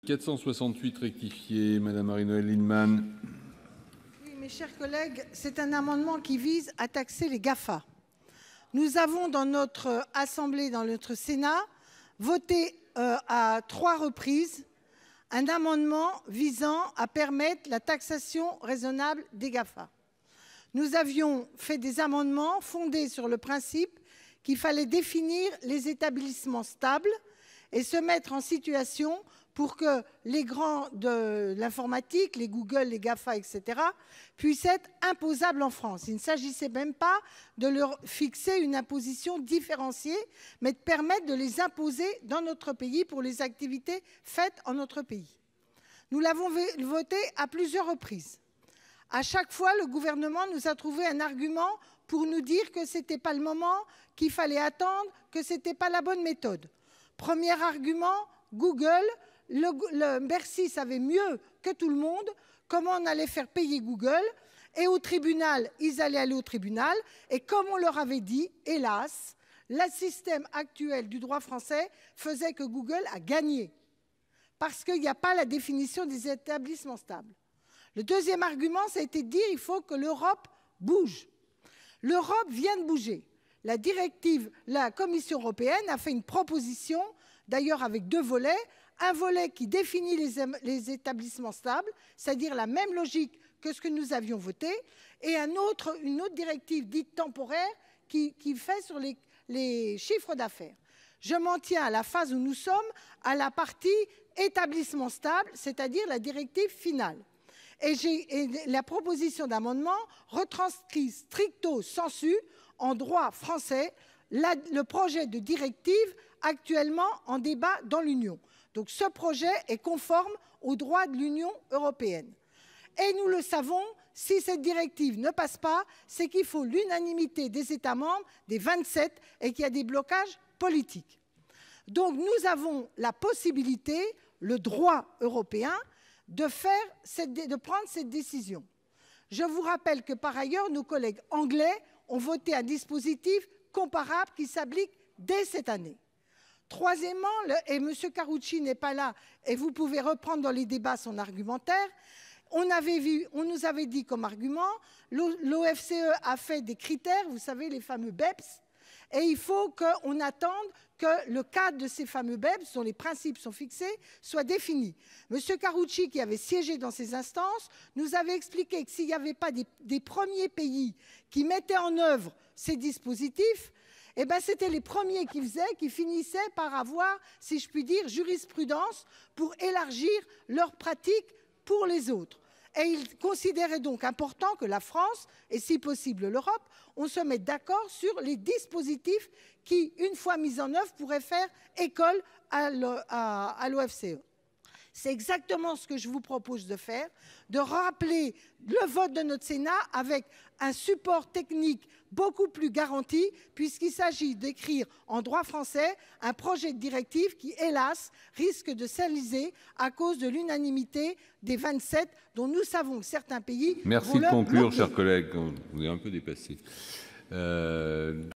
468 rectifié, Madame Marie-Noëlle Lienemann. Oui, mes chers collègues, c'est un amendement qui vise à taxer les GAFA. Nous avons dans notre Assemblée, dans notre Sénat, voté à 3 reprises un amendement visant à permettre la taxation raisonnable des GAFA. Nous avions fait des amendements fondés sur le principe qu'il fallait définir les établissements stables et se mettre en situation pour que les grands de l'informatique, les Google, les GAFA, etc., puissent être imposables en France. Il ne s'agissait même pas de leur fixer une imposition différenciée, mais de permettre de les imposer dans notre pays pour les activités faites en notre pays. Nous l'avons voté à plusieurs reprises. À chaque fois, le gouvernement nous a trouvé un argument pour nous dire que ce n'était pas le moment, qu'il fallait attendre, que ce n'était pas la bonne méthode. Premier argument, Google. Bercy savait mieux que tout le monde comment on allait faire payer Google. Et au tribunal, ils allaient aller au tribunal. Et comme on leur avait dit, hélas, le système actuel du droit français faisait que Google a gagné. Parce qu'il n'y a pas la définition des établissements stables. Le deuxième argument, ça a été de dire qu'il faut que l'Europe bouge. L'Europe vient de bouger. La Commission européenne a fait une proposition, d'ailleurs avec 2 volets. Un volet qui définit les établissements stables, c'est-à-dire la même logique que ce que nous avions voté, et une autre directive dite temporaire qui fait sur les chiffres d'affaires. Je m'en tiens à la phase où nous sommes, à la partie établissement stable, c'est-à-dire la directive finale. Et la proposition d'amendement retranscrit stricto sensu en droit français le projet de directive actuellement en débat dans l'Union. Donc ce projet est conforme au droit de l'Union européenne. Et nous le savons, si cette directive ne passe pas, c'est qu'il faut l'unanimité des États membres, des 27, et qu'il y a des blocages politiques. Donc nous avons la possibilité, le droit européen, de prendre cette décision. Je vous rappelle que par ailleurs, nos collègues anglais ont voté un dispositif comparable qui s'applique dès cette année. Troisièmement, et M. Karoutchi n'est pas là, et vous pouvez reprendre dans les débats son argumentaire, on nous avait dit comme argument, l'OFCE a fait des critères, vous savez, les fameux BEPS, et il faut qu'on attende que le cadre de ces fameux BEPS, dont les principes sont fixés, soit défini. M. Karoutchi, qui avait siégé dans ces instances, nous avait expliqué que s'il n'y avait pas des premiers pays qui mettaient en œuvre ces dispositifs, eh bien, c'était les premiers qui finissaient par avoir, si je puis dire, jurisprudence pour élargir leurs pratiques pour les autres. Et il considérait donc important que la France, et si possible l'Europe, on se mette d'accord sur les dispositifs qui, une fois mis en œuvre, pourraient faire école à l'OFCE. C'est exactement ce que je vous propose de faire, de rappeler le vote de notre Sénat avec un support technique beaucoup plus garanti, puisqu'il s'agit d'écrire en droit français un projet de directive qui, hélas, risque de s'enliser à cause de l'unanimité des 27, dont nous savons que certains pays... Merci de conclure, chers collègues. Vous avez un peu dépassé.